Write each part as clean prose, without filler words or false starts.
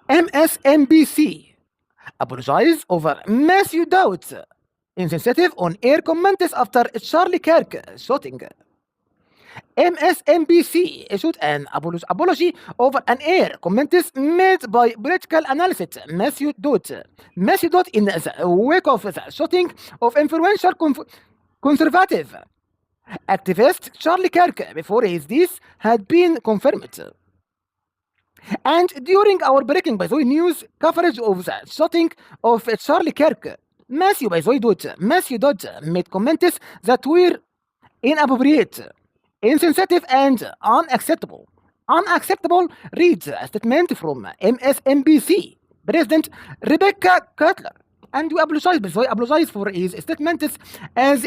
MSNBC apologized over Matthew Dowd's insensitive on-air comments after Charlie Kirk shooting. MSNBC issued an apology over an air comments made by political analyst Matthew Dowd. Matthew Dowd in the wake of the shooting of influential conservative activist Charlie Kirk before his death had been confirmed. And during our breaking by the way news coverage of the shooting of Charlie Kirk, Matthew Dowd made comments that were inappropriate, insensitive, and unacceptable. Unacceptable reads a statement from MSNBC President Rebecca Kutler, and we apologize for his statements as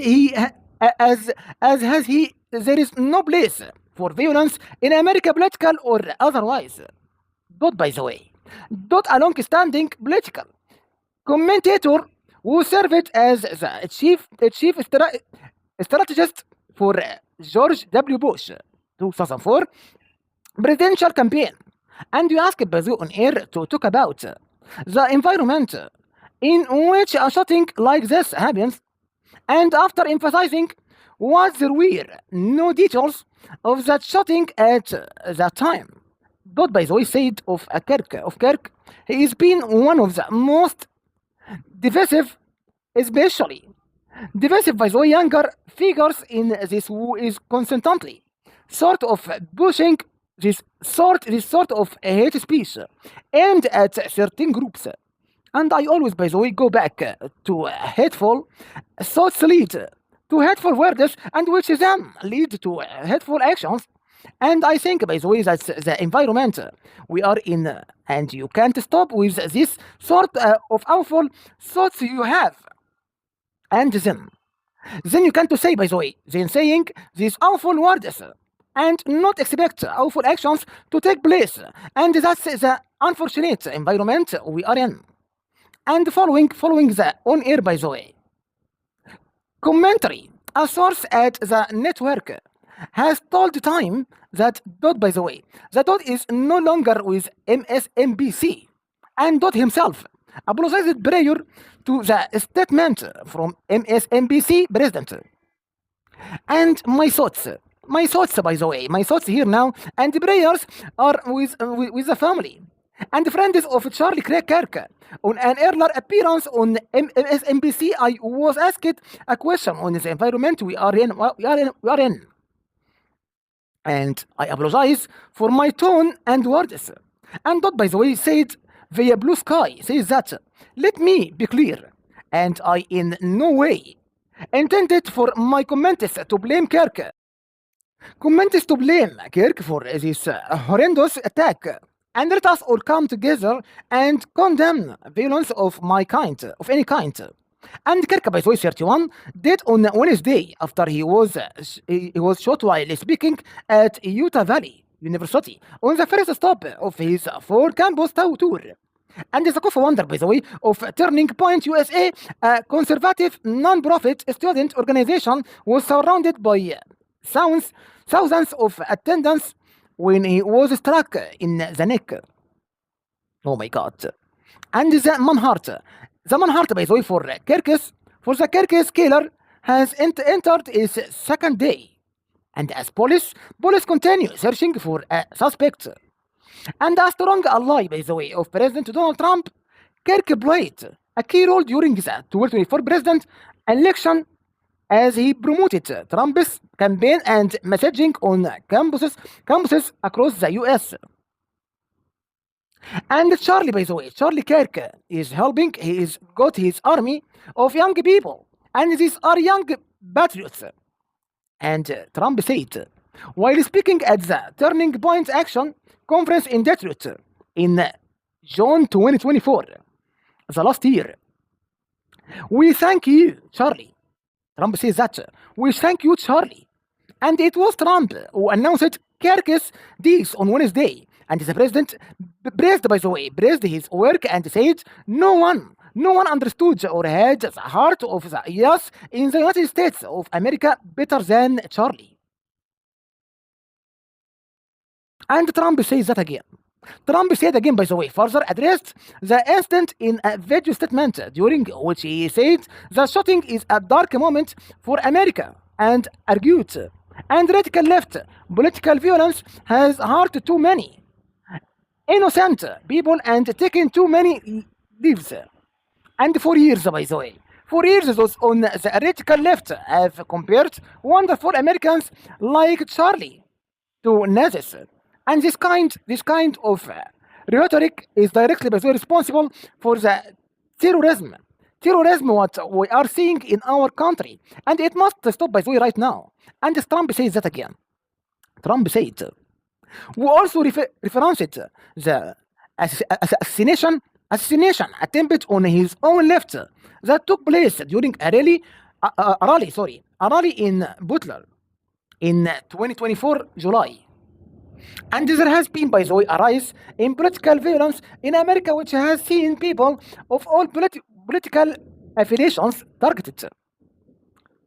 has he there is no place for violence in America, political or otherwise. By the way, a long-standing political commentator who served as the chief strategist for George W. Bush 2004 presidential campaign. And we asked Bazu on air to talk about the environment in which a shooting like this happens, and after emphasizing what there were no details of that shooting at that time. But by the way, said of Kirk, he has been one of the most divisive, especially divisive by the way younger figures in this who is constantly sort of pushing this sort of hate speech aimed at certain groups. And I always, by the way, go back to hateful thoughts lead to hateful words, and which then lead to hateful actions. And I think, by the way, that the environment we are in, and you can't stop with this sort of awful thoughts you have. And then you can't say, by the way, then saying these awful words and not expect awful actions to take place. And that's the unfortunate environment we are in. And following the on-air, by the way, commentary, a source at the network has told Time that by the way, that is no longer with MSNBC, and himself apologized prior to the statement from MSNBC president. And my thoughts, by the way, my thoughts here now, and the prayers are with the family and friends of Charlie Kirk. On an earlier appearance on MSNBC, I was asked a question on the environment we are in. And I apologize for my tone and words. And by the way, said via Blue Sky, says that, let me be clear, and I in no way intended for my comments to blame Kirk. Comments to blame Kirk for this horrendous attack. And let us all come together and condemn violence of any kind. And Kirk, by the way, 31, died on Wednesday after he was shot while speaking at Utah Valley University on the first stop of his 4-campus tour. And the co-founder, by the way, of Turning Point USA, a conservative non-profit student organization, was surrounded by thousands of attendants when he was struck in the neck. Oh my God. And the Manhart, by the way, for the Kirk's killer has entered its second day. And as police continue searching for a suspect. And a strong ally, by the way, of President Donald Trump, Kirk played a key role during the 2024 president election as he promoted Trump's campaign and messaging on campuses across the US. And Charlie, by the way, Charlie Kirk is helping. He's got his army of young people, and these are young patriots. And Trump said, while speaking at the Turning Point Action Conference in Detroit in June 2024, the last year, we thank you, Charlie. Trump says that, we thank you, Charlie. And it was Trump who announced Kirk's death on Wednesday. And the president praised his work and said, no one understood or had the heart of the youth in the United States of America better than Charlie. And Trump says that again. Trump said again, by the way, further addressed the incident in a video statement during which he said the shooting is a dark moment for America and argued, and radical left political violence has hurt too many innocent people and taken too many lives. And for years, by the way, for years those on the radical left have compared wonderful Americans like Charlie to Nazis. And this kind of rhetoric is directly responsible for the terrorism. Terrorism, what we are seeing in our country. And it must stop, by the way, right now. And Trump says that again. Trump said, we also referenced the assassination attempt on his own left that took place during a rally in Butler in 2024 July. And there has been, by the way, a rise in political violence in America, which has seen people of all political affiliations targeted.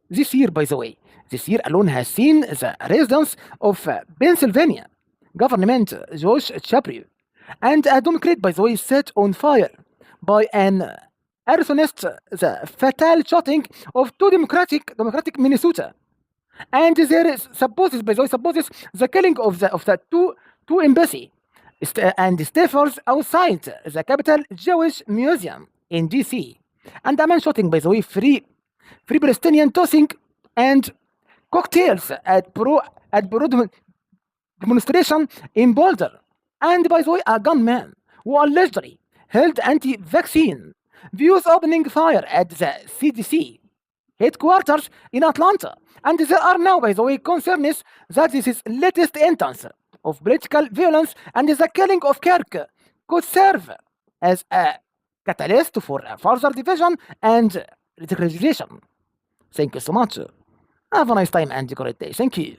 This year, by the way, this year alone has seen the residents of Pennsylvania government Josh Shapiro and a Democrat, by the way, set on fire by an arsonist, the fatal shooting of two Democratic Minnesota. And there is supposes, by the way, supposes the killing of the two embassy and staffers outside the Capital Jewish Museum in D.C. And a man shooting, by the way, free Palestinian tossing and cocktails at pro demonstration in Boulder. And by the way, a gunman who allegedly held anti-vaccine views opening fire at the CDC headquarters in Atlanta. And there are now, by the way, concerns that this is latest instance of political violence and the killing of Kirk could serve as a catalyst for further division and radicalization. Thank you so much. Have a nice time and a great day. Thank you.